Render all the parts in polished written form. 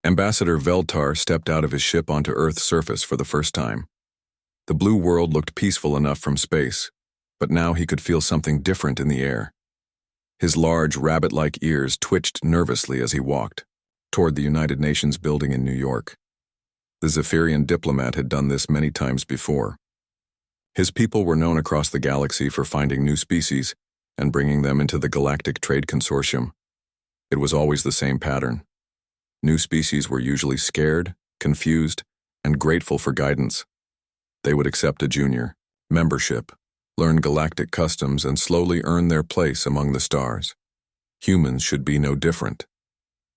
Ambassador Veltar stepped out of his ship onto Earth's surface for the first time. The blue world looked peaceful enough from space, but now he could feel something different in the air. His large, rabbit-like ears twitched nervously as he walked toward the United Nations building in New York. The Zephyrian diplomat had done this many times before. His people were known across the galaxy for finding new species and bringing them into the Galactic Trade Consortium. It was always the same pattern. New species were usually scared, confused, and grateful for guidance. They would accept a junior membership, learn galactic customs, and slowly earn their place among the stars. Humans should be no different.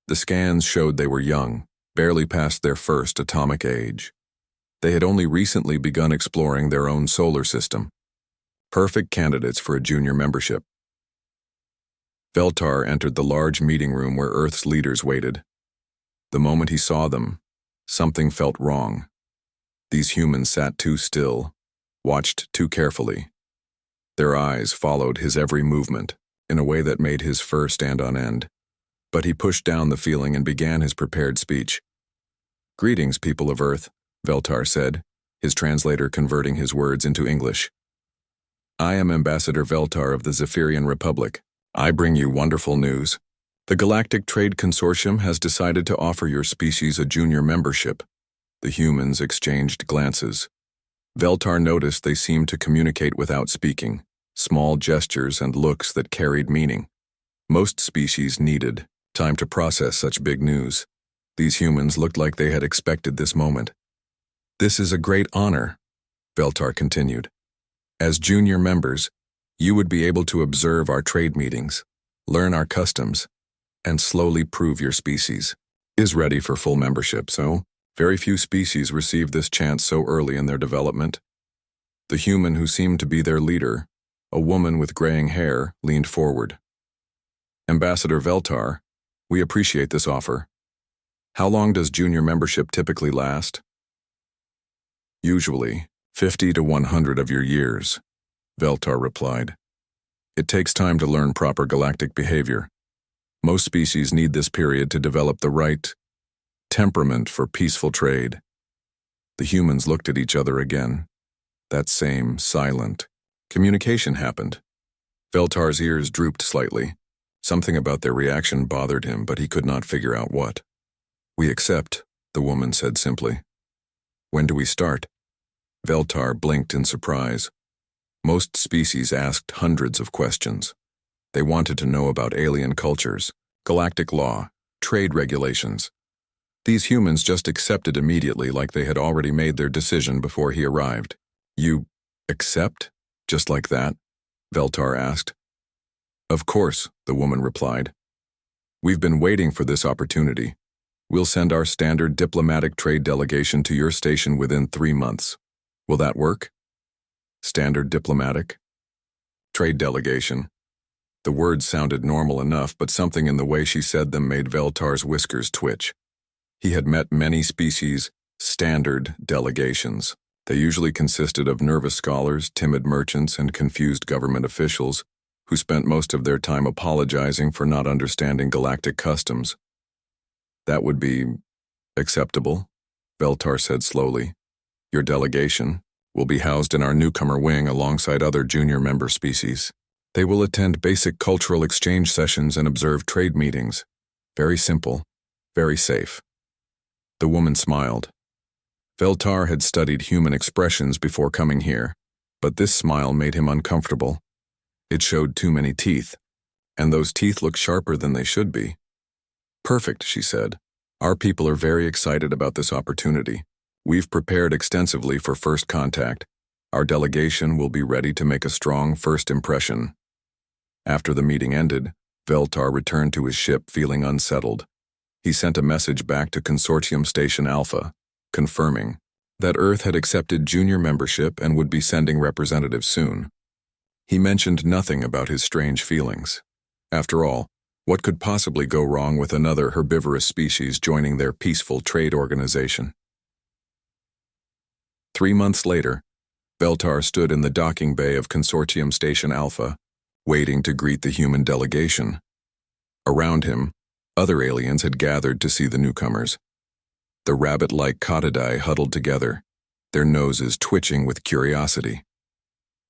The scans showed they were young, barely past their first atomic age. They had only recently begun exploring their own solar system. Perfect candidates for a junior membership. Veltar entered the large meeting room where Earth's leaders waited. The moment he saw them, something felt wrong. These humans sat too still, watched too carefully. Their eyes followed his every movement in a way that made his fur stand on end. But he pushed down the feeling and began his prepared speech. "Greetings, people of Earth," Veltar said, his translator converting his words into English. "I am Ambassador Veltar of the Zephyrian Republic. I bring you wonderful news. The Galactic Trade Consortium has decided to offer your species a junior membership." The humans exchanged glances. Veltar noticed they seemed to communicate without speaking, small gestures and looks that carried meaning. Most species needed time to process such big news. These humans looked like they had expected this moment. "This is a great honor," Veltar continued. "As junior members, you would be able to observe our trade meetings, learn our customs, and slowly prove your species is ready for full membership, so very few species receive this chance so early in their development." The human who seemed to be their leader, a woman with graying hair, leaned forward. "Ambassador Veltar, we appreciate this offer. How long does junior membership typically last?" "Usually, 50 to 100 of your years," Veltar replied. "It takes time to learn proper galactic behavior. Most species need this period to develop the right temperament for peaceful trade." The humans looked at each other again. That same silent communication happened. Veltar's ears drooped slightly. Something about their reaction bothered him, but he could not figure out what. "We accept," the woman said simply. "When do we start?" Veltar blinked in surprise. Most species asked hundreds of questions. They wanted to know about alien cultures, galactic law, trade regulations. These humans just accepted immediately, like they had already made their decision before he arrived. "You accept? Just like that?" Veltar asked. "Of course," the woman replied. "We've been waiting for this opportunity. We'll send our standard diplomatic trade delegation to your station within 3 months. Will that work?" Standard diplomatic? Trade delegation. The words sounded normal enough, but something in the way she said them made Veltar's whiskers twitch. He had met many species' standard delegations. They usually consisted of nervous scholars, timid merchants, and confused government officials who spent most of their time apologizing for not understanding galactic customs. "That would be acceptable," Veltar said slowly. "Your delegation will be housed in our newcomer wing alongside other junior member species. They will attend basic cultural exchange sessions and observe trade meetings. Very simple, very safe." The woman smiled. Veltar had studied human expressions before coming here, but this smile made him uncomfortable. It showed too many teeth, and those teeth looked sharper than they should be. "Perfect," she said. "Our people are very excited about this opportunity. We've prepared extensively for first contact. Our delegation will be ready to make a strong first impression." After the meeting ended, Veltar returned to his ship feeling unsettled. He sent a message back to Consortium Station Alpha, confirming that Earth had accepted junior membership and would be sending representatives soon. He mentioned nothing about his strange feelings. After all, what could possibly go wrong with another herbivorous species joining their peaceful trade organization? 3 months later, Veltar stood in the docking bay of Consortium Station Alpha, waiting to greet the human delegation. Around him, other aliens had gathered to see the newcomers, The rabbit-like cottidae huddled together, their noses twitching with curiosity.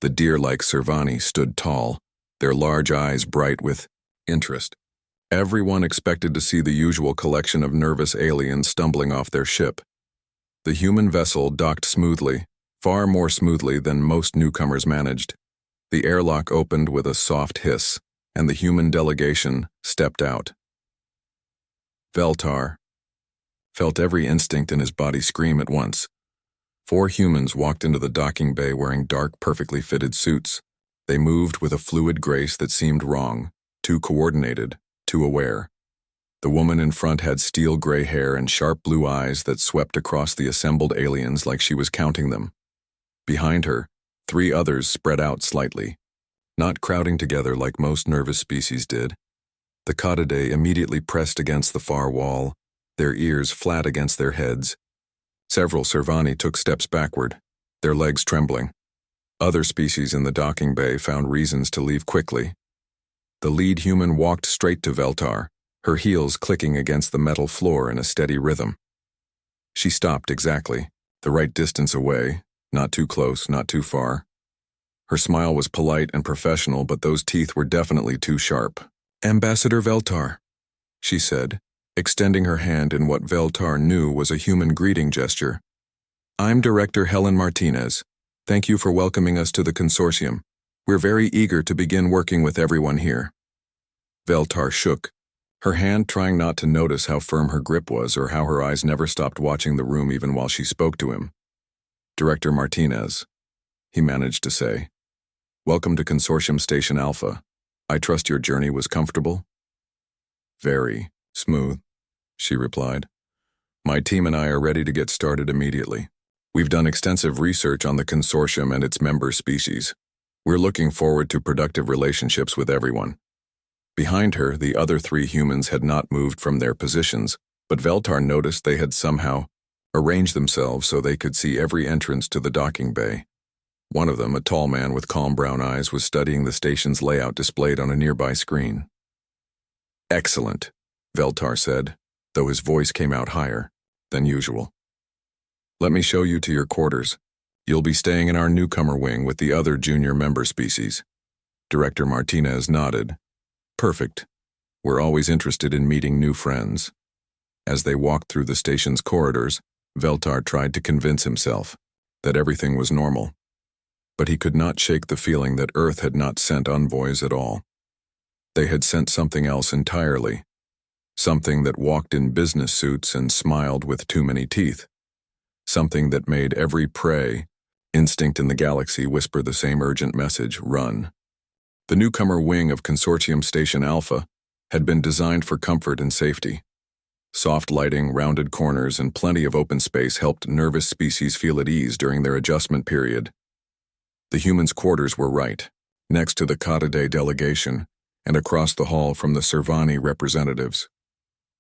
The deer-like Servani stood tall, their large eyes bright with interest. Everyone expected to see the usual collection of nervous aliens stumbling off their ship. The human vessel docked smoothly, far more smoothly than most newcomers managed. The airlock opened with a soft hiss, and the human delegation stepped out. Veltar felt every instinct in his body scream at once. 4 humans walked into the docking bay wearing dark, perfectly fitted suits. They moved with a fluid grace that seemed wrong, too coordinated, too aware. The woman in front had steel gray hair and sharp blue eyes that swept across the assembled aliens like she was counting them. Behind her, 3 others spread out slightly, not crowding together like most nervous species did. The cottidae immediately pressed against the far wall, their ears flat against their heads. Several Servani took steps backward, their legs trembling. Other species in the docking bay found reasons to leave quickly. The lead human walked straight to Veltar, her heels clicking against the metal floor in a steady rhythm. She stopped exactly, the right distance away, not too close, not too far. Her smile was polite and professional, but those teeth were definitely too sharp. "Ambassador Veltar," she said, extending her hand in what Veltar knew was a human greeting gesture. "I'm Director Helen Martinez. Thank you for welcoming us to the consortium. We're very eager to begin working with everyone here." Veltar shook, her hand trying not to notice how firm her grip was or how her eyes never stopped watching the room even while she spoke to him. "Director Martinez," he managed to say. "Welcome to Consortium Station Alpha. I trust your journey was comfortable?" "Very smooth," she replied. "My team and I are ready to get started immediately. We've done extensive research on the consortium and its member species. We're looking forward to productive relationships with everyone." Behind her, the other 3 humans had not moved from their positions, but Veltar noticed they had somehow arranged themselves so they could see every entrance to the docking bay. One of them, a tall man with calm brown eyes, was studying the station's layout displayed on a nearby screen. "Excellent," Veltar said, though his voice came out higher than usual. "Let me show you to your quarters. You'll be staying in our newcomer wing with the other junior member species." Director Martinez nodded. "Perfect. We're always interested in meeting new friends." As they walked through the station's corridors, Veltar tried to convince himself that everything was normal. But he could not shake the feeling that Earth had not sent envoys at all. They had sent something else entirely. Something that walked in business suits and smiled with too many teeth. Something that made every prey instinct in the galaxy whisper the same urgent message: run. The newcomer wing of Consortium Station Alpha had been designed for comfort and safety. Soft lighting, rounded corners, and plenty of open space helped nervous species feel at ease during their adjustment period. The humans' quarters were right, next to the Cottidae delegation, and across the hall from the Servani representatives.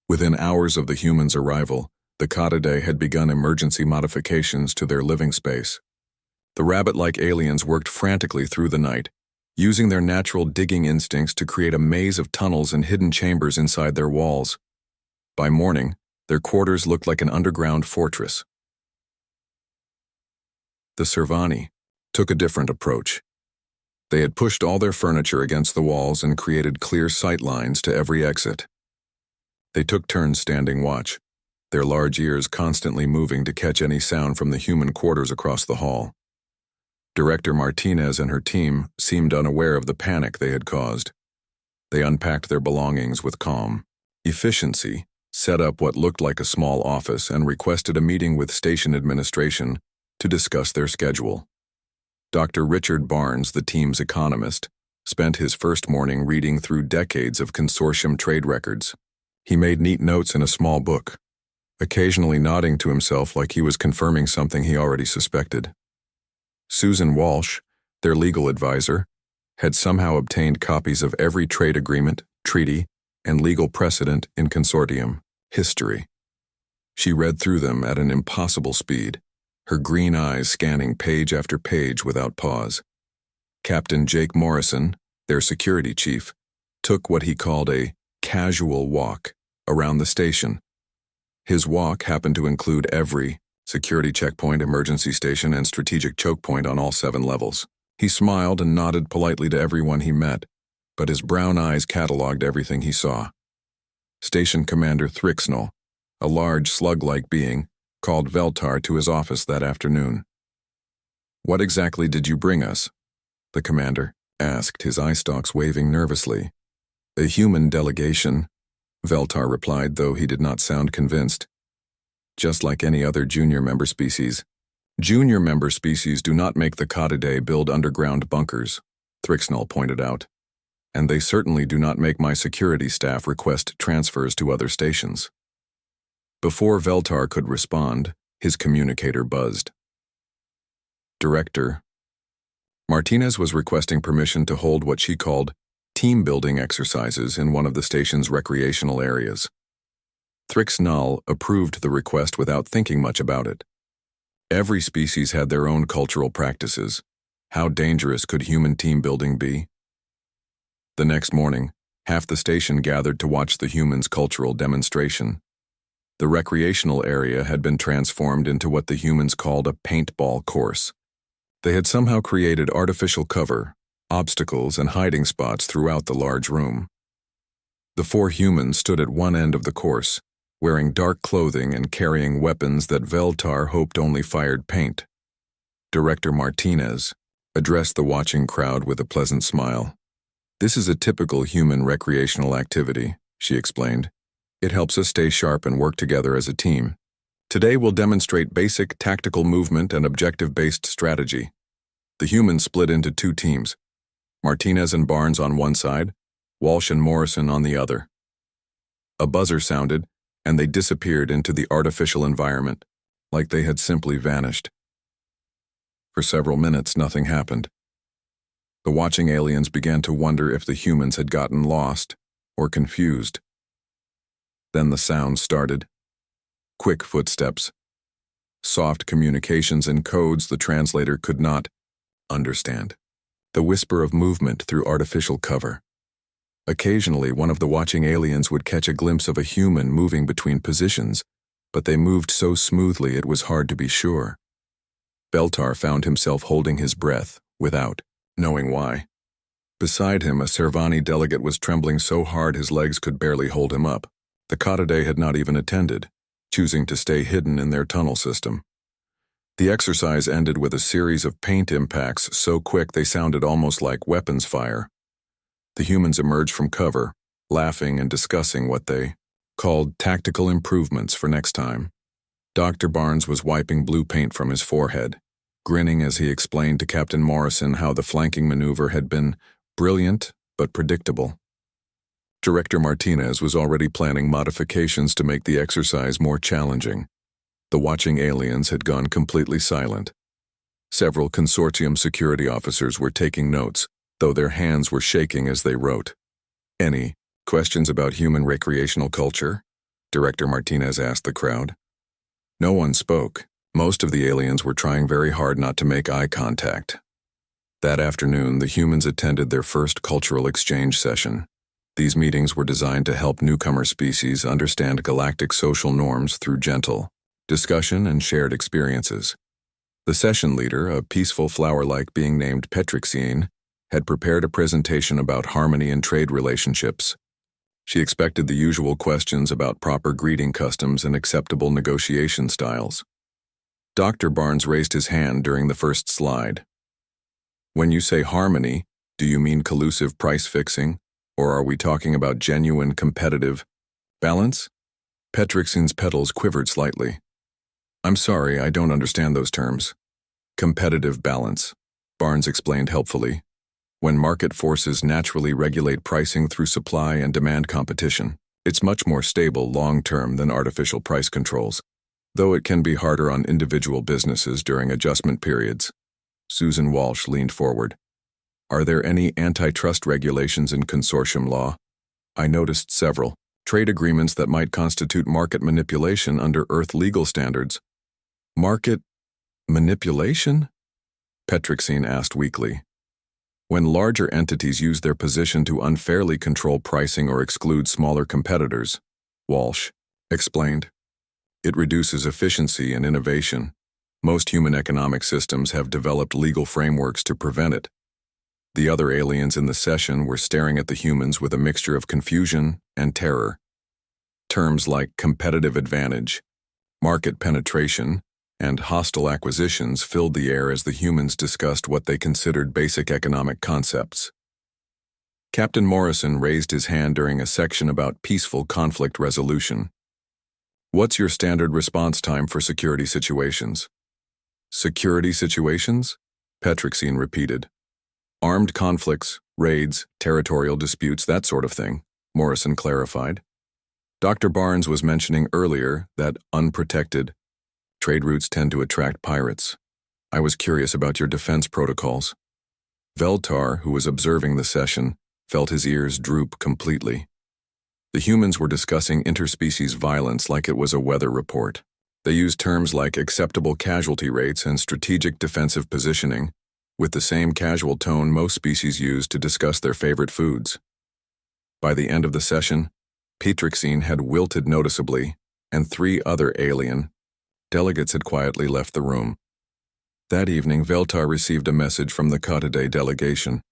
Within hours of the humans' arrival, the Cottidae had begun emergency modifications to their living space. The rabbit-like aliens worked frantically through the night, using their natural digging instincts to create a maze of tunnels and hidden chambers inside their walls. By morning, their quarters looked like an underground fortress. The Servani took a different approach. They had pushed all their furniture against the walls and created clear sight lines to every exit. They took turns standing watch, their large ears constantly moving to catch any sound from the human quarters across the hall. Director Martinez and her team seemed unaware of the panic they had caused. They unpacked their belongings with calm efficiency, set up what looked like a small office, and requested a meeting with station administration to discuss their schedule. Dr. Richard Barnes, the team's economist, spent his first morning reading through decades of consortium trade records. He made neat notes in a small book, occasionally nodding to himself like he was confirming something he already suspected. Susan Walsh, their legal advisor, had somehow obtained copies of every trade agreement, treaty, and legal precedent in consortium history. She read through them at an impossible speed, her green eyes scanning page after page without pause. Captain Jake Morrison, their security chief, took what he called a casual walk around the station. His walk happened to include every security checkpoint, emergency station, and strategic choke point on all 7 levels. He smiled and nodded politely to everyone he met, but his brown eyes cataloged everything he saw. Station Commander Thrixnell, a large slug-like being, called Veltar to his office that afternoon. "What exactly did you bring us?" the commander asked, his eye stalks waving nervously. "A human delegation," Veltar replied, though he did not sound convinced. "Just like any other junior member species. Junior member species do not make the Cottidae build underground bunkers," Thrixnell pointed out. "And they certainly do not make my security staff request transfers to other stations." Before Veltar could respond, his communicator buzzed. "Director." Martinez was requesting permission to hold what she called team-building exercises in one of the station's recreational areas. Thrixnell approved the request without thinking much about it. Every species had their own cultural practices. How dangerous could human team-building be? The next morning, half the station gathered to watch the humans' cultural demonstration. The recreational area had been transformed into what the humans called a paintball course. They had somehow created artificial cover, obstacles, and hiding spots throughout the large room. The 4 humans stood at one end of the course, wearing dark clothing and carrying weapons that Veltar hoped only fired paint. Director Martinez addressed the watching crowd with a pleasant smile. "This is a typical human recreational activity," she explained. "It helps us stay sharp and work together as a team. Today we'll demonstrate basic tactical movement and objective-based strategy." The humans split into 2 teams, Martinez and Barnes on one side, Walsh and Morrison on the other. A buzzer sounded, and they disappeared into the artificial environment, like they had simply vanished. For several minutes, nothing happened. The watching aliens began to wonder if the humans had gotten lost or confused. Then the sound started. Quick footsteps. Soft communications in codes the translator could not understand. The whisper of movement through artificial cover. Occasionally, one of the watching aliens would catch a glimpse of a human moving between positions, but they moved so smoothly it was hard to be sure. Veltar found himself holding his breath, without knowing why. Beside him, a Servani delegate was trembling so hard his legs could barely hold him up. The Cottidae had not even attended, choosing to stay hidden in their tunnel system. The exercise ended with a series of paint impacts so quick they sounded almost like weapons fire. The humans emerged from cover, laughing and discussing what they called tactical improvements for next time. Dr. Barnes was wiping blue paint from his forehead, grinning as he explained to Captain Morrison how the flanking maneuver had been brilliant but predictable. Director Martinez was already planning modifications to make the exercise more challenging. The watching aliens had gone completely silent. Several consortium security officers were taking notes, though their hands were shaking as they wrote. "Any questions about human recreational culture?" Director Martinez asked the crowd. No one spoke. Most of the aliens were trying very hard not to make eye contact. That afternoon, the humans attended their first cultural exchange session. These meetings were designed to help newcomer species understand galactic social norms through gentle discussion and shared experiences. The session leader, a peaceful flower-like being named Petrixine, had prepared a presentation about harmony in trade relationships. She expected the usual questions about proper greeting customs and acceptable negotiation styles. Dr. Barnes raised his hand during the first slide. "When you say harmony, do you mean collusive price fixing, or are we talking about genuine competitive balance?" Petrixine's petals quivered slightly. "I'm sorry, I don't understand those terms." "Competitive balance," Barnes explained helpfully. "When market forces naturally regulate pricing through supply and demand competition, it's much more stable long-term than artificial price controls, though it can be harder on individual businesses during adjustment periods." Susan Walsh leaned forward. "Are there any antitrust regulations in consortium law?" "I noticed several. Trade agreements that might constitute market manipulation under Earth legal standards." "Market manipulation?" Petrixine asked weakly. "When larger entities use their position to unfairly control pricing or exclude smaller competitors," Walsh explained. It reduces efficiency and innovation. Most human economic systems have developed legal frameworks to prevent it. The other aliens in the session were staring at the humans with a mixture of confusion and terror. Terms like competitive advantage, market penetration, and hostile acquisitions filled the air as the humans discussed what they considered basic economic concepts. Captain Morrison raised his hand during a section about peaceful conflict resolution. What's your standard response time for security situations? Security situations? Petrixine repeated. Armed conflicts, raids, territorial disputes, that sort of thing, Morrison clarified. Dr. Barnes was mentioning earlier that unprotected trade routes tend to attract pirates. I was curious about your defense protocols. Veltar, who was observing the session, felt his ears droop completely. The humans were discussing interspecies violence like it was a weather report. They used terms like acceptable casualty rates and strategic defensive positioning, with the same casual tone most species use to discuss their favorite foods. By the end of the session, Petrixine had wilted noticeably, and 3 other alien delegates had quietly left the room. That evening, Veltar received a message from the Cotidae delegation.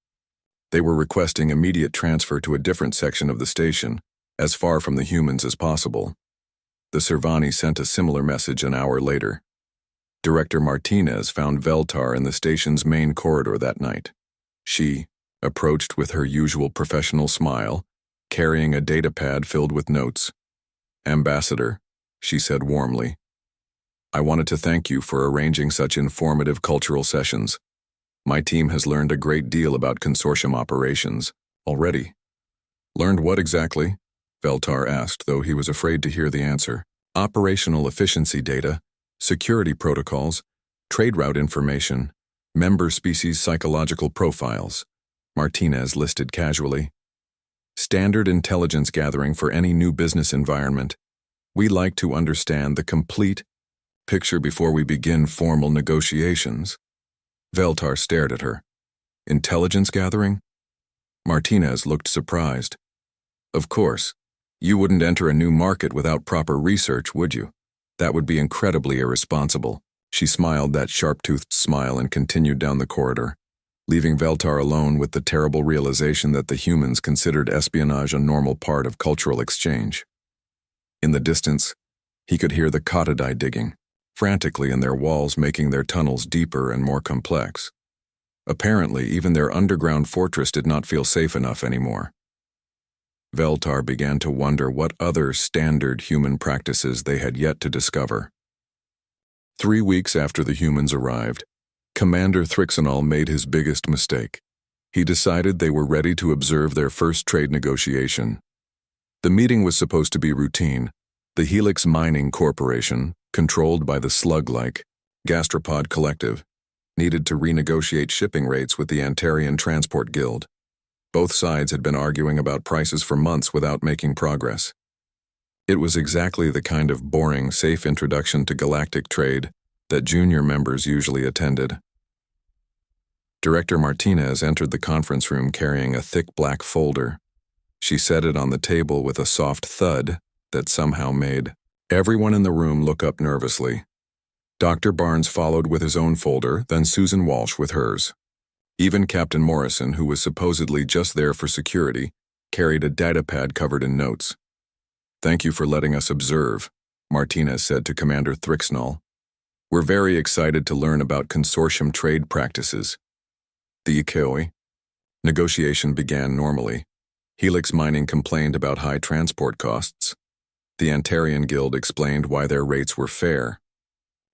They were requesting immediate transfer to a different section of the station, as far from the humans as possible. The Servani sent a similar message an hour later. Director Martinez found Veltar in the station's main corridor that night. She approached with her usual professional smile, carrying a datapad filled with notes. Ambassador, she said warmly, I wanted to thank you for arranging such informative cultural sessions. My team has learned a great deal about consortium operations already. Learned what exactly? Veltar asked, though he was afraid to hear the answer. Operational efficiency data, security protocols, trade route information, member species psychological profiles, Martinez listed casually. Standard intelligence gathering for any new business environment. We like to understand the complete picture before we begin formal negotiations. Veltar stared at her. Intelligence gathering? Martinez looked surprised. Of course. You wouldn't enter a new market without proper research, would you? That would be incredibly irresponsible. She smiled that sharp-toothed smile and continued down the corridor, leaving Veltar alone with the terrible realization that the humans considered espionage a normal part of cultural exchange. In the distance, he could hear the Cotidae digging, frantically in their walls, making their tunnels deeper and more complex. Apparently, even their underground fortress did not feel safe enough anymore. Veltar began to wonder what other standard human practices they had yet to discover. 3 weeks after the humans arrived, Commander Thrixonol made his biggest mistake. He decided they were ready to observe their first trade negotiation. The meeting was supposed to be routine. The Helix Mining Corporation, controlled by the slug-like Gastropod Collective, needed to renegotiate shipping rates with the Antarian Transport Guild. Both sides had been arguing about prices for months without making progress. It was exactly the kind of boring, safe introduction to galactic trade that junior members usually attended. Director Martinez entered the conference room carrying a thick black folder. She set it on the table with a soft thud that somehow made everyone in the room look up nervously. Dr. Barnes followed with his own folder, then Susan Walsh with hers. Even Captain Morrison, who was supposedly just there for security, carried a datapad covered in notes. Thank you for letting us observe, Martinez said to Commander Thrixonol. We're very excited to learn about consortium trade practices. The Ikoi. Negotiation began normally. Helix Mining complained about high transport costs. The Antarian Guild explained why their rates were fair.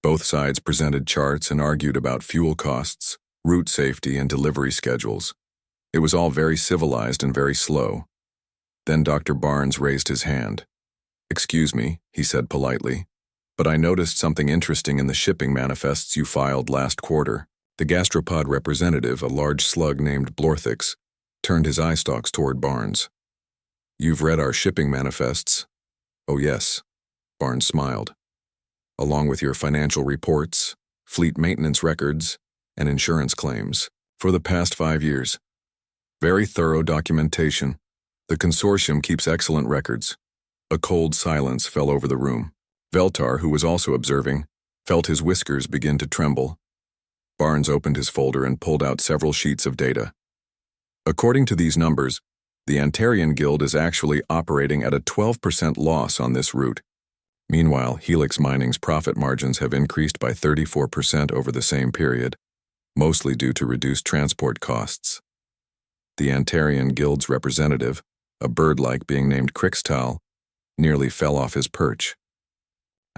Both sides presented charts and argued about fuel costs, route safety, and delivery schedules. It was all very civilized and very slow. Then Dr. Barnes raised his hand. Excuse me, he said politely, but I noticed something interesting in the shipping manifests you filed last quarter. The gastropod representative, a large slug named Blorthix, turned his eye stalks toward Barnes. You've read our shipping manifests? Oh yes, Barnes smiled. Along with your financial reports, fleet maintenance records, and insurance claims for the past 5 years. Very thorough documentation. The consortium keeps excellent records. A cold silence fell over the room. Veltar, who was also observing, felt his whiskers begin to tremble. Barnes opened his folder and pulled out several sheets of data. According to these numbers, the Antarian Guild is actually operating at a 12% loss on this route. Meanwhile, Helix Mining's profit margins have increased by 34% over the same period, mostly due to reduced transport costs. The Antarian Guild's representative, a bird-like being named Crixtal, nearly fell off his perch.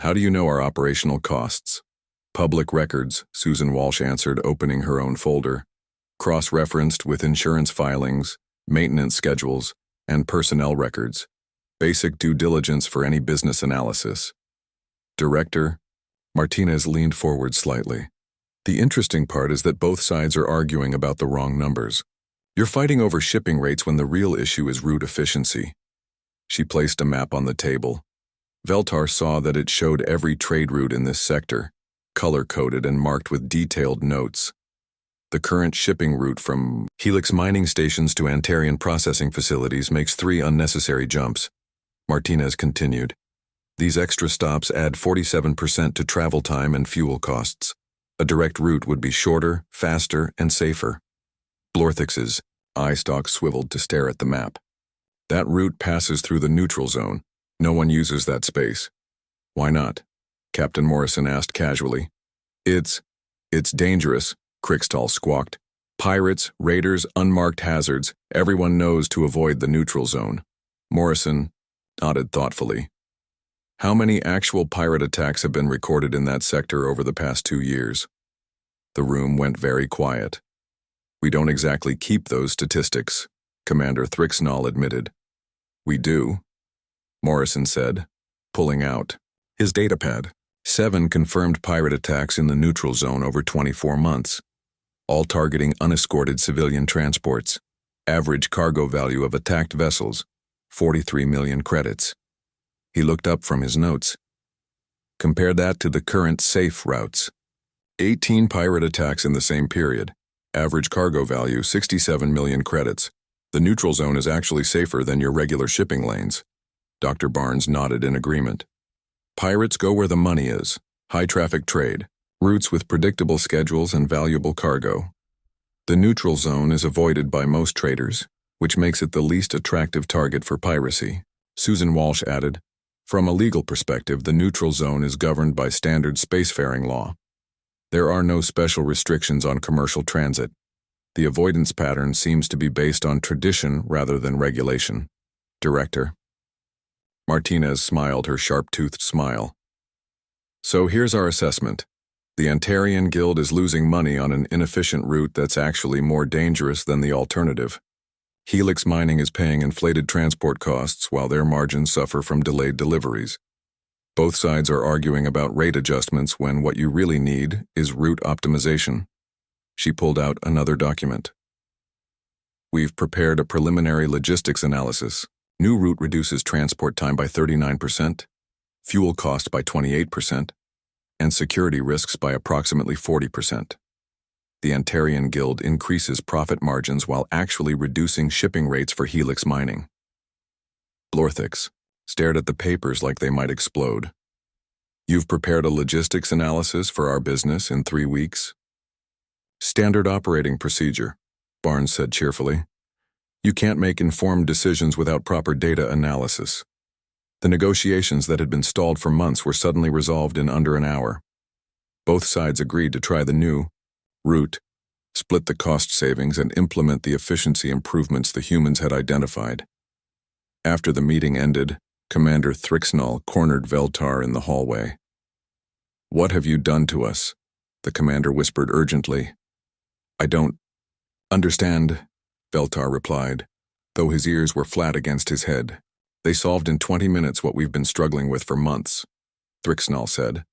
"How do you know our operational costs?" "Public records," Susan Walsh answered, opening her own folder. "Cross-referenced with insurance filings, maintenance schedules, and personnel records. Basic due diligence for any business analysis." "Director?" Martinez leaned forward slightly. "The interesting part is that both sides are arguing about the wrong numbers. You're fighting over shipping rates when the real issue is route efficiency." She placed a map on the table. Veltar saw that it showed every trade route in this sector, color-coded and marked with detailed notes. The current shipping route from Helix mining stations to Antarian processing facilities makes 3 unnecessary jumps. Martinez continued. "These extra stops add 47% to travel time and fuel costs. A direct route would be shorter, faster, and safer." Blorthix's eye stalk swiveled to stare at the map. "That route passes through the neutral zone. No one uses that space." "Why not?" Captain Morrison asked casually. It's dangerous," Crixtal squawked. "Pirates, raiders, unmarked hazards, everyone knows to avoid the neutral zone." Morrison nodded thoughtfully. "How many actual pirate attacks have been recorded in that sector over the past 2 years?" The room went very quiet. "We don't exactly keep those statistics," Commander Thrixnall admitted. "We do," Morrison said, pulling out his datapad. 7 confirmed pirate attacks in the neutral zone over 24 months, all targeting unescorted civilian transports. Average cargo value of attacked vessels, 43 million credits. He looked up from his notes. Compare that to the current safe routes. 18 pirate attacks in the same period. Average cargo value, 67 million credits. The neutral zone is actually safer than your regular shipping lanes. Dr. Barnes nodded in agreement. Pirates go where the money is. High-traffic trade. Routes with predictable schedules and valuable cargo. The neutral zone is avoided by most traders, which makes it the least attractive target for piracy. Susan Walsh added, "From a legal perspective, the neutral zone is governed by standard spacefaring law. There are no special restrictions on commercial transit. The avoidance pattern seems to be based on tradition rather than regulation." Director. Martinez smiled her sharp-toothed smile. "So here's our assessment. The Antarian Guild is losing money on an inefficient route that's actually more dangerous than the alternative. Helix Mining is paying inflated transport costs while their margins suffer from delayed deliveries. Both sides are arguing about rate adjustments when what you really need is route optimization." She pulled out another document. "We've prepared a preliminary logistics analysis. New route reduces transport time by 39%, fuel cost by 28%, and security risks by approximately 40%. The Antarian Guild increases profit margins while actually reducing shipping rates for Helix Mining." Blorthix stared at the papers like they might explode. "You've prepared a logistics analysis for our business in 3 weeks?" "Standard operating procedure," Barnes said cheerfully. "You can't make informed decisions without proper data analysis." The negotiations that had been stalled for months were suddenly resolved in under an hour. Both sides agreed to try the new route, split the cost savings, and implement the efficiency improvements the humans had identified. After the meeting ended, Commander Thrixnall cornered Veltar in the hallway. "What have you done to us?" the commander whispered urgently. "I don't understand," Veltar replied, though his ears were flat against his head. "They solved in 20 minutes what we've been struggling with for months," Thrixnall said.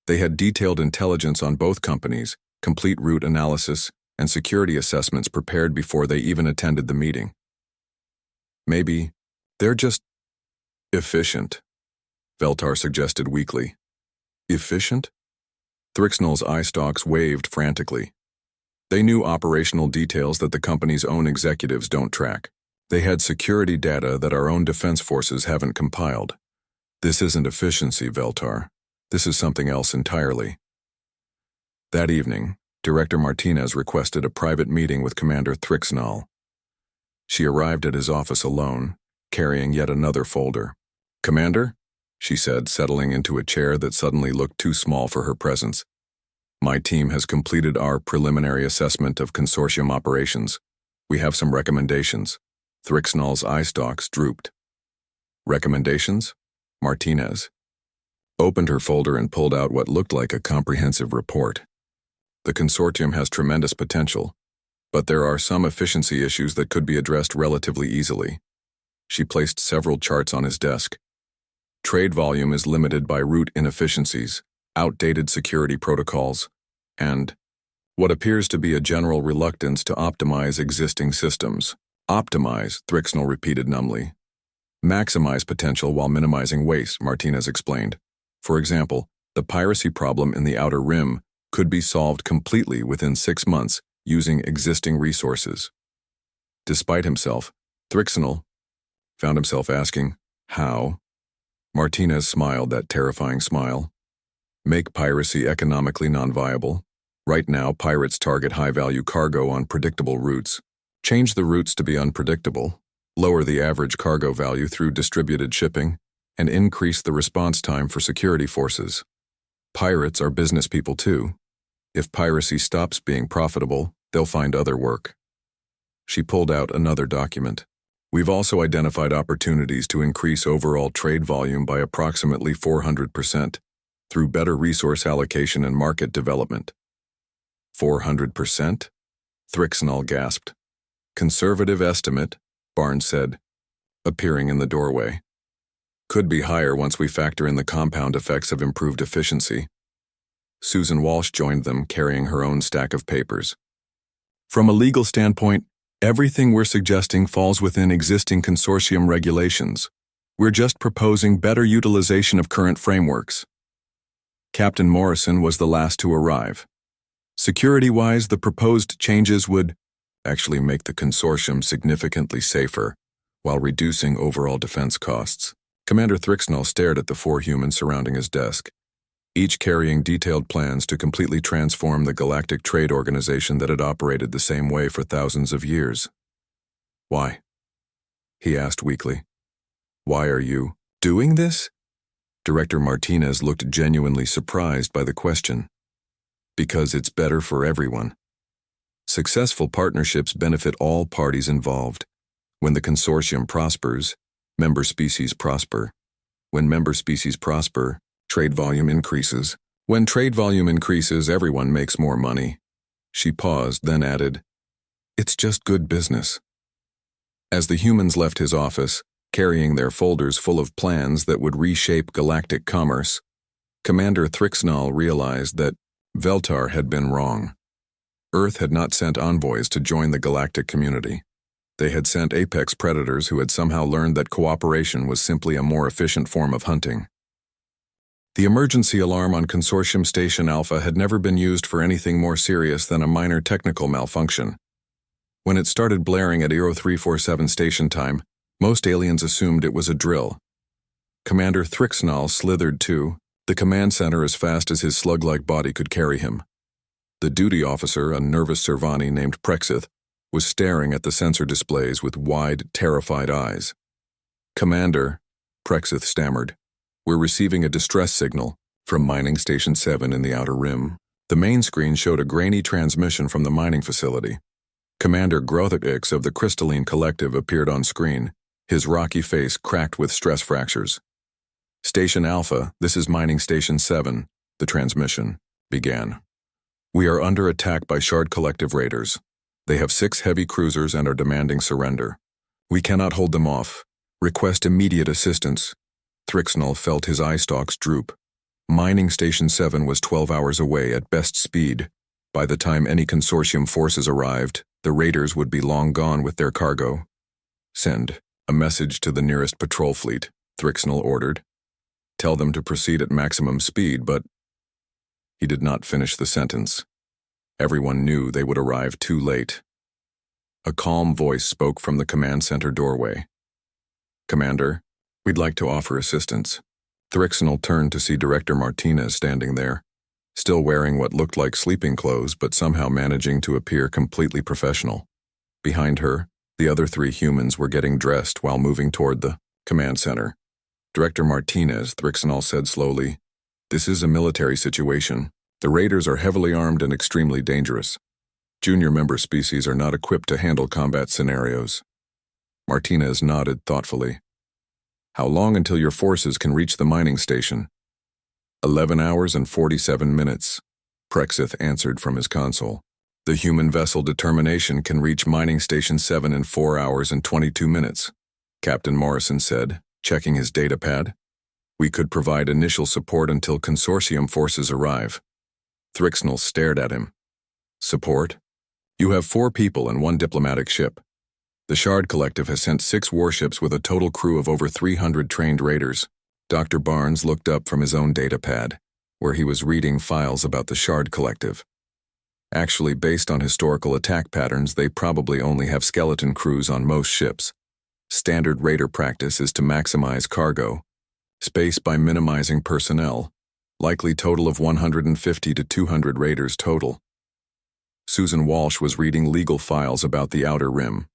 "They had detailed intelligence on both companies, complete route analysis, and security assessments prepared before they even attended the meeting. Maybe they're just efficient," Veltar suggested weakly. "Efficient?" Thrixnall's eye stalks waved frantically. They knew operational details that the company's own executives don't track. They had security data that our own defense forces haven't compiled. This isn't efficiency, Veltar. This is something else entirely. That evening, Director Martinez requested a private meeting with Commander Thrixnall. She arrived at his office alone, carrying yet another folder. "Commander," she said, settling into a chair that suddenly looked too small for her presence. "My team has completed our preliminary assessment of consortium operations. We have some recommendations." Thrixnall's eye stalks drooped. "Recommendations?" Martinez opened her folder and pulled out what looked like a comprehensive report. "The consortium has tremendous potential, but there are some efficiency issues that could be addressed relatively easily." She placed several charts on his desk. Trade volume is limited by route inefficiencies, outdated security protocols, and what appears to be a general reluctance to optimize existing systems. "Optimize," Thrixnall repeated numbly. "Maximize potential while minimizing waste," Martinez explained. "For example, the piracy problem in the Outer Rim could be solved completely within 6 months using existing resources." Despite himself, Thrixnall found himself asking, "How?" Martinez smiled that terrifying smile. "Make piracy economically non-viable. Right now, pirates target high-value cargo on predictable routes. Change the routes to be unpredictable, lower the average cargo value through distributed shipping, and increase the response time for security forces. Pirates are business people too. If piracy stops being profitable, they'll find other work." She pulled out another document. "We've also identified opportunities to increase overall trade volume by approximately 400% through better resource allocation and market development." 400%? Thrixnall gasped. "Conservative estimate," Barnes said, appearing in the doorway. "Could be higher once we factor in the compound effects of improved efficiency." Susan Walsh joined them, carrying her own stack of papers. "From a legal standpoint, everything we're suggesting falls within existing consortium regulations. We're just proposing better utilization of current frameworks." Captain Morrison was the last to arrive. "Security-wise, the proposed changes would actually make the consortium significantly safer, while reducing overall defense costs." Commander Thrixnall stared at the 4 humans surrounding his desk, each carrying detailed plans to completely transform the Galactic Trade Organization that had operated the same way for thousands of years. "Why?" he asked weakly. "Why are you doing this?" Director Martinez looked genuinely surprised by the question. "Because it's better for everyone. Successful partnerships benefit all parties involved. When the consortium prospers, member species prosper. When member species prosper, trade volume increases. When trade volume increases, everyone makes more money." She paused, then added, "It's just good business." As the humans left his office, carrying their folders full of plans that would reshape galactic commerce, Commander Thrixnall realized that Veltar had been wrong. Earth had not sent envoys to join the galactic community. They had sent apex predators who had somehow learned that cooperation was simply a more efficient form of hunting. The emergency alarm on Consortium Station Alpha had never been used for anything more serious than a minor technical malfunction. When it started blaring at 0347 station time, most aliens assumed it was a drill. Commander Thrixnall slithered to the command center as fast as his slug-like body could carry him. The duty officer, a nervous Servani named Prexith, was staring at the sensor displays with wide, terrified eyes. "Commander," Prexith stammered, "we're receiving a distress signal from Mining Station 7 in the Outer Rim." The main screen showed a grainy transmission from the mining facility. Commander Grothix of the Crystalline Collective appeared on screen, his rocky face cracked with stress fractures. "Station Alpha, this is Mining Station 7, the transmission began. "We are under attack by Shard Collective raiders. They have 6 heavy cruisers and are demanding surrender. We cannot hold them off. Request immediate assistance." Thrixnall felt his eye stalks droop. Mining Station 7 was 12 hours away at best speed. By the time any consortium forces arrived, the raiders would be long gone with their cargo. "Send a message to the nearest patrol fleet," Thrixnall ordered. "Tell them to proceed at maximum speed, but—" He did not finish the sentence. Everyone knew they would arrive too late. A calm voice spoke from the command center doorway. "Commander, we'd like to offer assistance." Thrixnel turned to see Director Martinez standing there, still wearing what looked like sleeping clothes but somehow managing to appear completely professional. Behind her, the other three humans were getting dressed while moving toward the command center. Director Martinez, Thrixnel said slowly, "This is a military situation. The raiders are heavily armed and extremely dangerous. Junior member species are not equipped to handle combat scenarios." Martinez nodded thoughtfully. "How long until your forces can reach the mining station?" 11 hours and 47 minutes, Prexith answered from his console. "The human vessel Determination can reach Mining Station 7 in 4 hours and 22 minutes, Captain Morrison said, checking his datapad. "We could provide initial support until consortium forces arrive." Thrixnel stared at him. "Support? You have 4 people and 1 diplomatic ship. The Shard Collective has sent 6 warships with a total crew of over 300 trained raiders." Dr. Barnes looked up from his own datapad, where he was reading files about the Shard Collective. Actually, based on historical attack patterns, they probably only have skeleton crews on most ships. Standard raider practice is to maximize cargo space by minimizing personnel, likely total of 150 to 200 raiders total. Susan Walsh was reading legal files about the Outer Rim.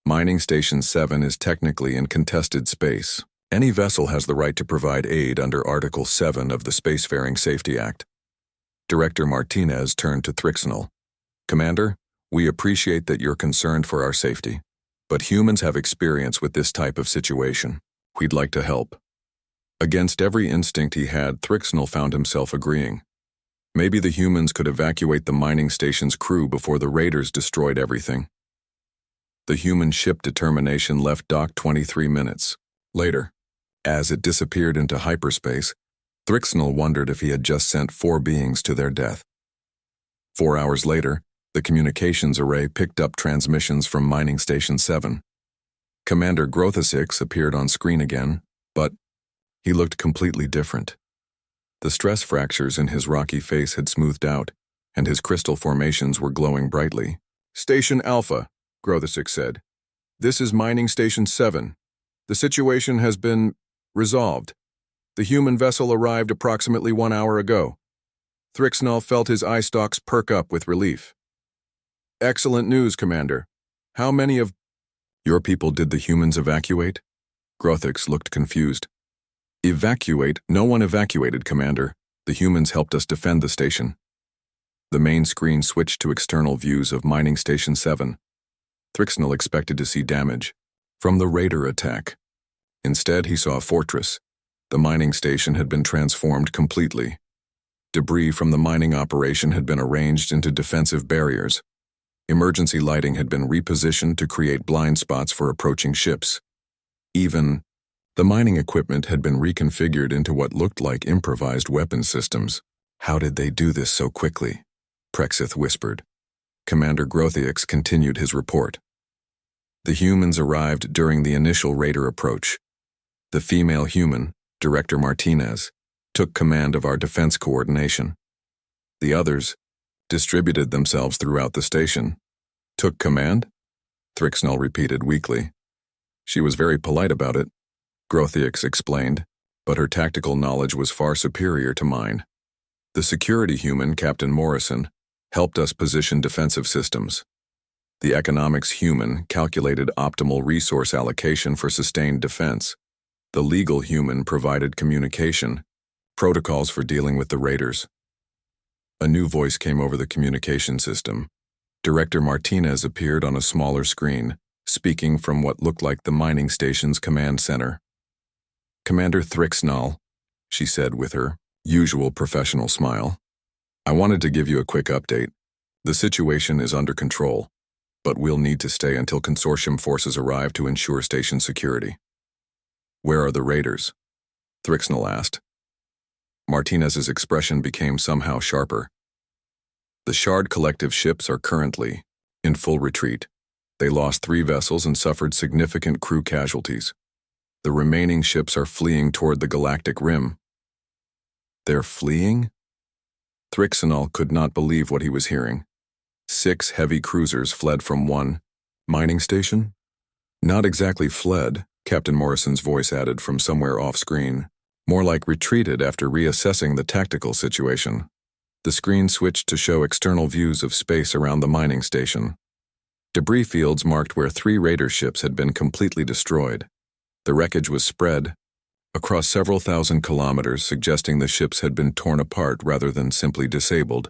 Mining Station 7 is technically in contested space. Any vessel has the right to provide aid under Article 7 of the Spacefaring Safety Act. Director Martinez turned to Thrixnel. "Commander, we appreciate that you're concerned for our safety, but humans have experience with this type of situation. We'd like to help." Against every instinct he had, Thrixnel found himself agreeing. Maybe the humans could evacuate the mining station's crew before the raiders destroyed everything. The human ship Determination left dock 23 minutes later. As it disappeared into hyperspace, Thrixnel wondered if he had just sent 4 beings to their death. 4 hours later, the communications array picked up transmissions from Mining Station 7. Commander Grothesix appeared on screen again, but he looked completely different. The stress fractures in his rocky face had smoothed out, and his crystal formations were glowing brightly. "Station Alpha," Grothesix said. "This is Mining Station 7. The situation has been resolved. The human vessel arrived approximately 1 hour ago." Thrixnel felt his eye stalks perk up with relief. "Excellent news, Commander. How many of your people did the humans evacuate?" Grothix looked confused. "Evacuate? No one evacuated, Commander. The humans helped us defend the station." The main screen switched to external views of Mining Station 7. Thrixnel expected to see damage from the raider attack. Instead, he saw a fortress. The mining station had been transformed completely. Debris from the mining operation had been arranged into defensive barriers. Emergency lighting had been repositioned to create blind spots for approaching ships. Even the mining equipment had been reconfigured into what looked like improvised weapon systems. "How did they do this so quickly?" Prexith whispered. Commander Grothesix continued his report. "The humans arrived during the initial raider approach. The female human, Director Martinez, took command of our defense coordination. The others distributed themselves throughout the station." "Took command?" Thrixnel repeated weakly. "She was very polite about it," Grothesix explained, "but her tactical knowledge was far superior to mine. The security human, Captain Morrison, helped us position defensive systems. The economics human calculated optimal resource allocation for sustained defense. The legal human provided communication, protocols for dealing with the raiders." A new voice came over the communication system. Director Martinez appeared on a smaller screen, speaking from what looked like the mining station's command center. "Commander Thrixnel," she said with her usual professional smile. "I wanted to give you a quick update. The situation is under control, but we'll need to stay until consortium forces arrive to ensure station security." "Where are the raiders?" Thrixnel asked. Martinez's expression became somehow sharper. "The Shard Collective ships are currently in full retreat. They lost 3 vessels and suffered significant crew casualties. The remaining ships are fleeing toward the Galactic Rim." "They're fleeing?" Thrixnel could not believe what he was hearing. 6 heavy cruisers fled from one mining station? "Not exactly fled," Captain Morrison's voice added from somewhere off-screen. More like retreated after reassessing the tactical situation. The screen switched to show external views of space around the mining station. Debris fields marked where 3 raider ships had been completely destroyed. The wreckage was spread across several thousand kilometers, suggesting the ships had been torn apart rather than simply disabled.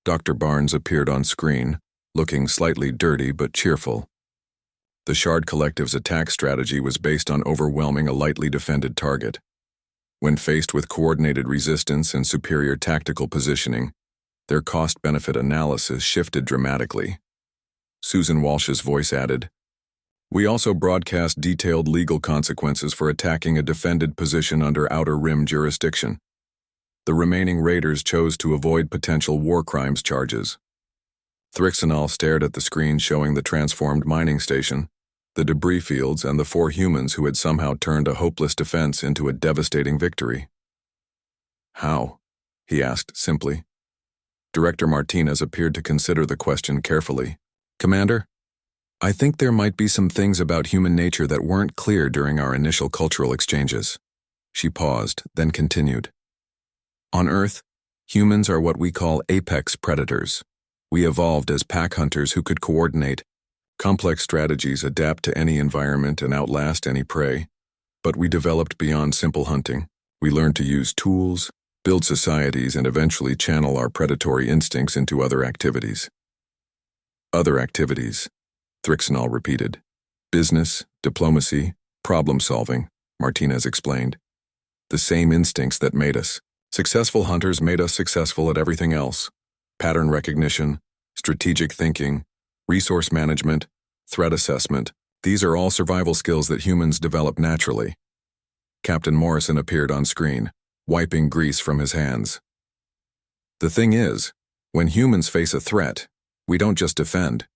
Dr. Barnes appeared on screen, looking slightly dirty but cheerful. The Shard Collective's attack strategy was based on overwhelming a lightly defended target. When faced with coordinated resistance and superior tactical positioning, their cost-benefit analysis shifted dramatically. Susan Walsh's voice added, "We also broadcast detailed legal consequences for attacking a defended position under Outer Rim jurisdiction. The remaining raiders chose to avoid potential war crimes charges." Thrixinol stared at the screen showing the transformed mining station, the debris fields, and the 4 humans who had somehow turned a hopeless defense into a devastating victory. "How?" he asked simply. Director Martinez appeared to consider the question carefully. "Commander, I think there might be some things about human nature that weren't clear during our initial cultural exchanges." She paused, then continued. "On Earth, humans are what we call apex predators. We evolved as pack hunters who could coordinate complex strategies, adapt to any environment, and outlast any prey. But we developed beyond simple hunting. We learned to use tools, build societies, and eventually channel our predatory instincts into other activities." "Other activities," Thrixinol repeated. "Business, diplomacy, problem-solving," Martinez explained. "The same instincts that made us. Successful hunters made us successful at everything else. Pattern recognition, strategic thinking, resource management, threat assessment. These are all survival skills that humans develop naturally." Captain Morrison appeared on screen, wiping grease from his hands. "The thing is, when humans face a threat, we don't just defend.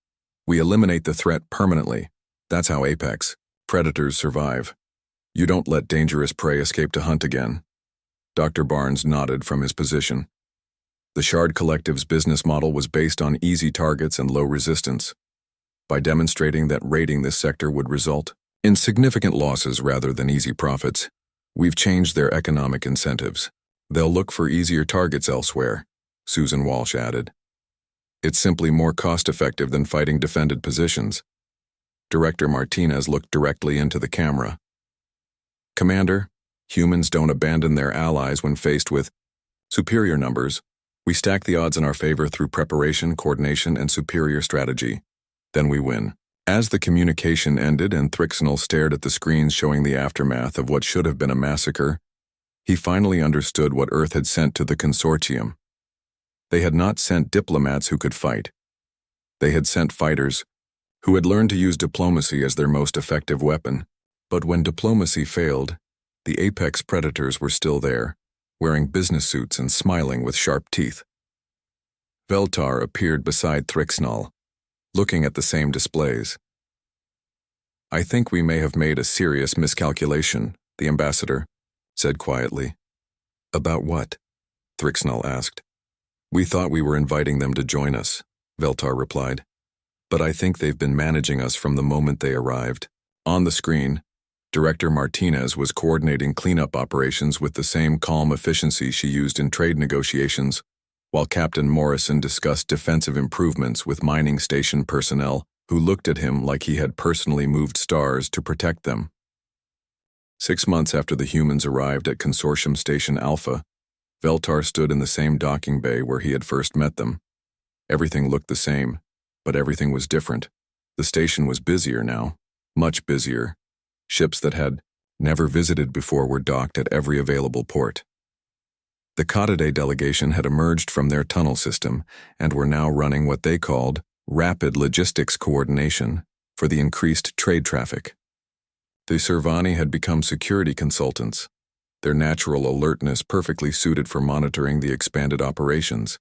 We eliminate the threat permanently. That's how apex predators survive. You don't let dangerous prey escape to hunt again." Dr. Barnes nodded from his position. The Shard Collective's business model was based on easy targets and low resistance. By demonstrating that raiding this sector would result in significant losses rather than easy profits, we've changed their economic incentives. They'll look for easier targets elsewhere, Susan Walsh added. "It's simply more cost-effective than fighting defended positions." Director Martinez looked directly into the camera. "Commander, humans don't abandon their allies when faced with superior numbers. We stack the odds in our favor through preparation, coordination, and superior strategy. Then we win." As the communication ended and Thrixinol stared at the screens showing the aftermath of what should have been a massacre, he finally understood what Earth had sent to the consortium. They had not sent diplomats who could fight. They had sent fighters who had learned to use diplomacy as their most effective weapon. But when diplomacy failed, the apex predators were still there, wearing business suits and smiling with sharp teeth. Veltar appeared beside Thrixinol, looking at the same displays. "I think we may have made a serious miscalculation," the ambassador said quietly. "About what?" Thrixinol asked. "We thought we were inviting them to join us," Veltar replied. "But I think they've been managing us from the moment they arrived." On the screen, Director Martinez was coordinating cleanup operations with the same calm efficiency she used in trade negotiations, while Captain Morrison discussed defensive improvements with mining station personnel who looked at him like he had personally moved stars to protect them. 6 months after the humans arrived at Consortium Station Alpha, Veltar stood in the same docking bay where he had first met them. Everything looked the same, but everything was different. The station was busier now, much busier. Ships that had never visited before were docked at every available port. The Kataday delegation had emerged from their tunnel system and were now running what they called rapid logistics coordination for the increased trade traffic. The Servani had become security consultants, their natural alertness perfectly suited for monitoring the expanded operations.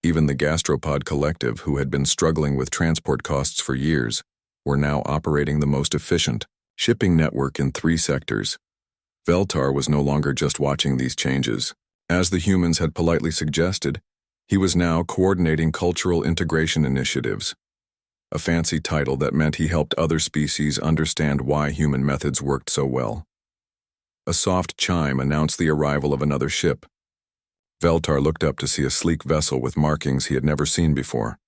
Even the Gastropod Collective, who had been struggling with transport costs for years, were now operating the most efficient shipping network in 3 sectors. Veltar was no longer just watching these changes. As the humans had politely suggested, he was now coordinating cultural integration initiatives, a fancy title that meant he helped other species understand why human methods worked so well. A soft chime announced the arrival of another ship. Veltar looked up to see a sleek vessel with markings he had never seen before.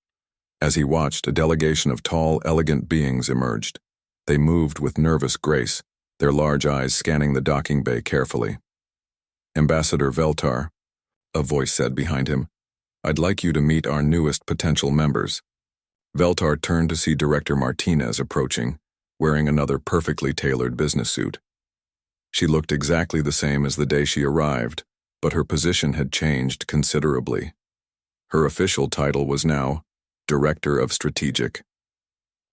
As he watched, a delegation of tall, elegant beings emerged. They moved with nervous grace, their large eyes scanning the docking bay carefully. "Ambassador Veltar," a voice said behind him, "I'd like you to meet our newest potential members." Veltar turned to see Director Martinez approaching, wearing another perfectly tailored business suit. She looked exactly the same as the day she arrived, but her position had changed considerably. Her official title was now Director of Strategic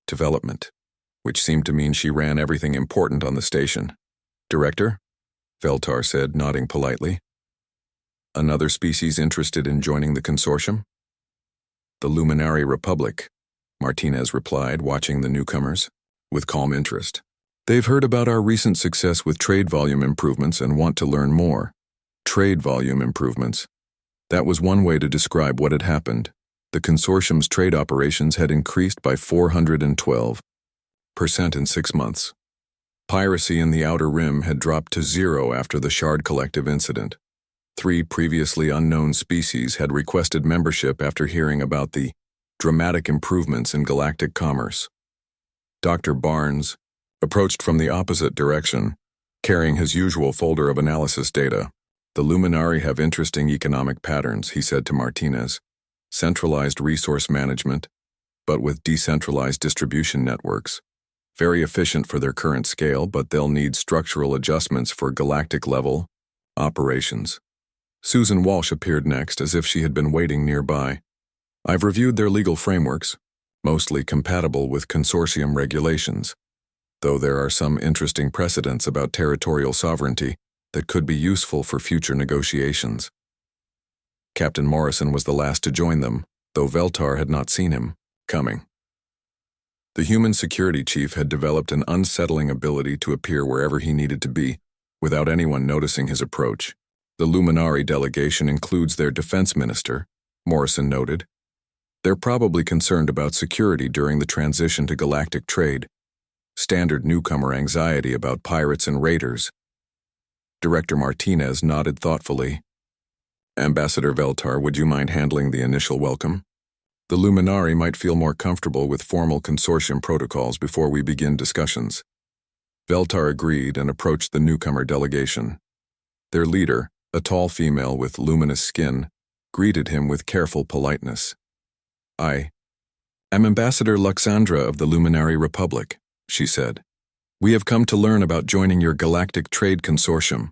Development, which seemed to mean she ran everything important on the station. "Director?" Veltar said, nodding politely. "Another species interested in joining the consortium?" "The Luminary Republic," Martinez replied, watching the newcomers with calm interest. "They've heard about our recent success with trade volume improvements and want to learn more." Trade volume improvements. That was one way to describe what had happened. The consortium's trade operations had increased by 412% in 6 months. Piracy in the Outer Rim had dropped to 0 after the Shard Collective incident. 3 previously unknown species had requested membership after hearing about the dramatic improvements in galactic commerce. Dr. Barnes approached from the opposite direction, carrying his usual folder of analysis data. "The Luminari have interesting economic patterns," he said to Martinez. "Centralized resource management, but with decentralized distribution networks. Very efficient for their current scale, but they'll need structural adjustments for galactic-level operations." Susan Walsh appeared next, as if she had been waiting nearby. "I've reviewed their legal frameworks, mostly compatible with consortium regulations, though there are some interesting precedents about territorial sovereignty that could be useful for future negotiations." Captain Morrison was the last to join them, though Veltar had not seen him coming. The human security chief had developed an unsettling ability to appear wherever he needed to be, without anyone noticing his approach. "The Luminari delegation includes their defense minister," Morrison noted. "They're probably concerned about security during the transition to galactic trade. Standard newcomer anxiety about pirates and raiders." Director Martinez nodded thoughtfully. "Ambassador Veltar, would you mind handling the initial welcome? The Luminari might feel more comfortable with formal consortium protocols before we begin discussions." Veltar agreed and approached the newcomer delegation. Their leader, a tall female with luminous skin, greeted him with careful politeness. "I am Ambassador Luxandra of the Luminary Republic," she said. "We have come to learn about joining your galactic trade consortium."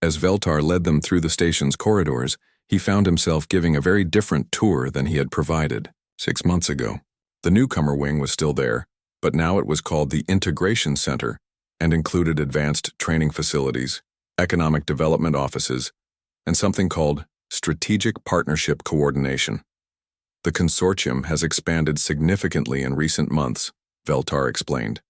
As Veltar led them through the station's corridors, he found himself giving a very different tour than he had provided 6 months ago. The newcomer wing was still there, but now it was called the Integration Center and included advanced training facilities, economic development offices, and something called Strategic Partnership Coordination. "The consortium has expanded significantly in recent months," Veltar explained.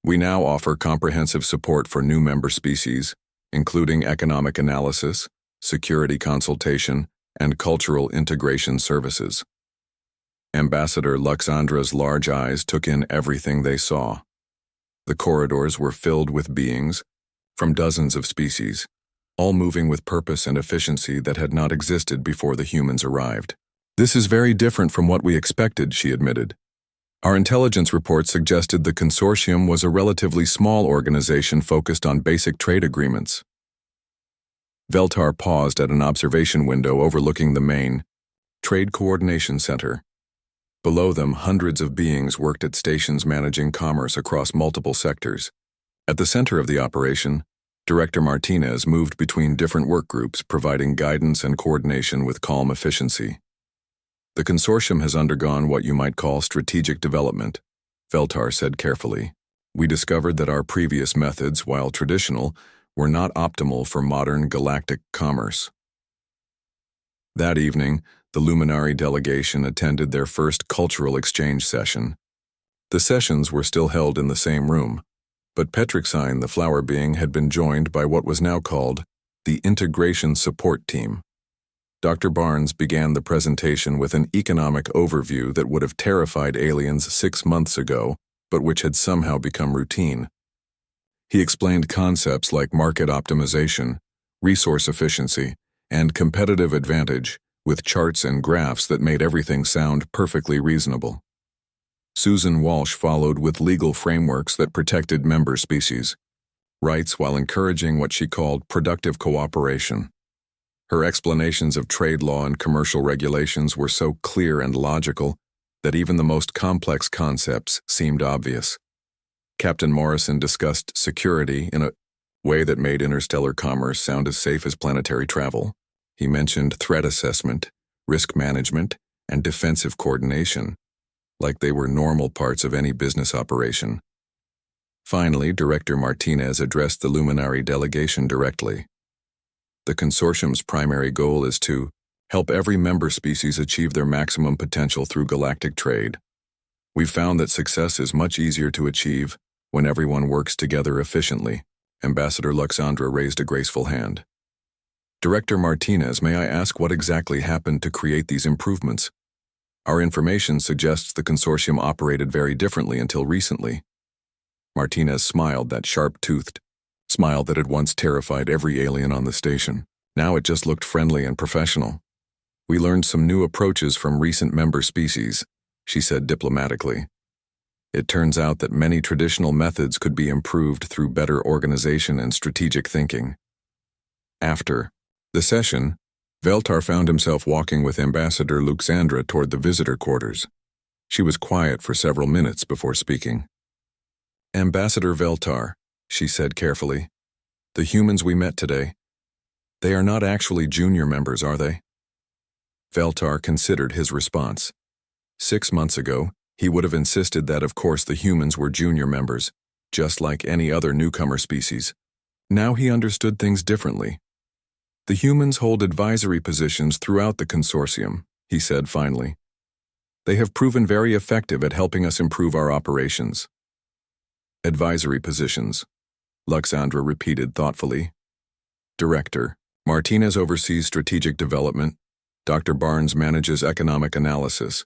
"We now offer comprehensive support for new member species, including economic analysis, security consultation, and cultural integration services." Ambassador Luxandra's large eyes took in everything they saw. The corridors were filled with beings from dozens of species, all moving with purpose and efficiency that had not existed before the humans arrived. "This is very different from what we expected," she admitted. "Our intelligence report suggested the consortium was a relatively small organization focused on basic trade agreements." Veltar paused at an observation window overlooking the main Trade Coordination Center. Below them, hundreds of beings worked at stations managing commerce across multiple sectors. At the center of the operation, Director Martinez moved between different work groups, providing guidance and coordination with calm efficiency. "The consortium has undergone what you might call strategic development," Veltar said carefully. "We discovered that our previous methods, while traditional, were not optimal for modern galactic commerce." That evening, the Luminari delegation attended their first cultural exchange session. The sessions were still held in the same room, but Petrixine, the flower being, had been joined by what was now called the Integration Support Team. Dr. Barnes began the presentation with an economic overview that would have terrified aliens 6 months ago, but which had somehow become routine. He explained concepts like market optimization, resource efficiency, and competitive advantage with charts and graphs that made everything sound perfectly reasonable. Susan Walsh followed with legal frameworks that protected member species' rights while encouraging what she called productive cooperation. Her explanations of trade law and commercial regulations were so clear and logical that even the most complex concepts seemed obvious. Captain Morrison discussed security in a way that made interstellar commerce sound as safe as planetary travel. He mentioned threat assessment, risk management, and defensive coordination, like they were normal parts of any business operation. Finally, Director Martinez addressed the Luminary delegation directly. The consortium's primary goal is to help every member species achieve their maximum potential through galactic trade. We've found that success is much easier to achieve when everyone works together efficiently. Ambassador Luxandra raised a graceful hand. Director Martinez, may I ask what exactly happened to create these improvements? Our information suggests the consortium operated very differently until recently. Martinez smiled, that sharp-toothed smile that had once terrified every alien on the station. Now it just looked friendly and professional. We learned some new approaches from recent member species, she said diplomatically. It turns out that many traditional methods could be improved through better organization and strategic thinking. After the session, Veltar found himself walking with Ambassador Luxandra toward the visitor quarters. She was quiet for several minutes before speaking. Ambassador Veltar, she said carefully, the humans we met today, they are not actually junior members, are they? Veltar considered his response. 6 months ago, he would have insisted that of course the humans were junior members, just like any other newcomer species. Now he understood things differently. The humans hold advisory positions throughout the consortium, he said finally. They have proven very effective at helping us improve our operations. Advisory positions, Luxandra repeated thoughtfully. Director, Martinez oversees strategic development. Dr. Barnes manages economic analysis.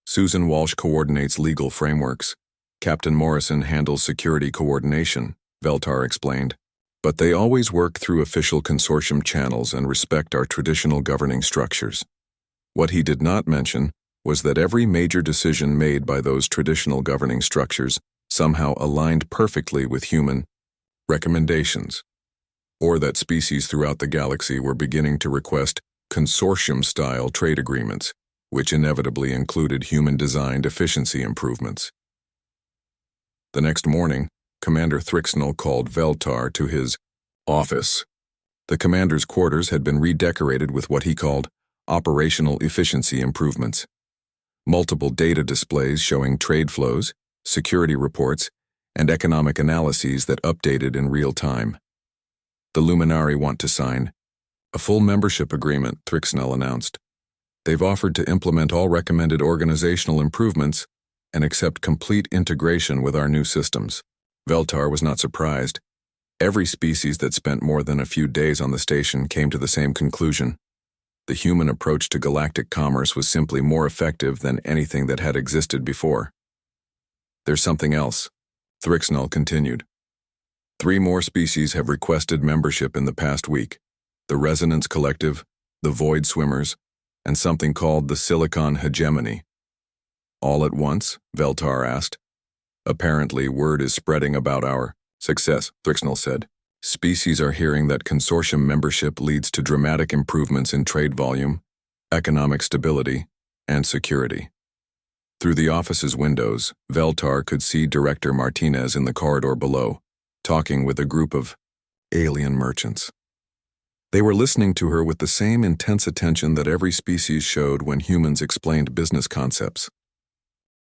Susan Walsh coordinates legal frameworks. Captain Morrison handles security coordination, Veltar explained. But they always work through official consortium channels and respect our traditional governing structures. What he did not mention was that every major decision made by those traditional governing structures somehow aligned perfectly with human recommendations, or that species throughout the galaxy were beginning to request consortium-style trade agreements, which inevitably included human-designed efficiency improvements. The next morning, Commander Thrixnell called Veltar to his office. The commander's quarters had been redecorated with what he called operational efficiency improvements. Multiple data displays showing trade flows, security reports, and economic analyses that updated in real time. The Luminari want to sign a full membership agreement, Thrixnell announced. They've offered to implement all recommended organizational improvements and accept complete integration with our new systems. Veltar was not surprised. Every species that spent more than a few days on the station came to the same conclusion. The human approach to galactic commerce was simply more effective than anything that had existed before. There's something else, Thrixnell continued. 3 more species have requested membership in the past week: the Resonance Collective, the Void Swimmers, and something called the Silicon Hegemony. All at once? Veltar asked. Apparently, word is spreading about our success, Thrixnell said. Species are hearing that consortium membership leads to dramatic improvements in trade volume, economic stability, and security. Through the office's windows, Veltar could see Director Martinez in the corridor below, talking with a group of alien merchants. They were listening to her with the same intense attention that every species showed when humans explained business concepts.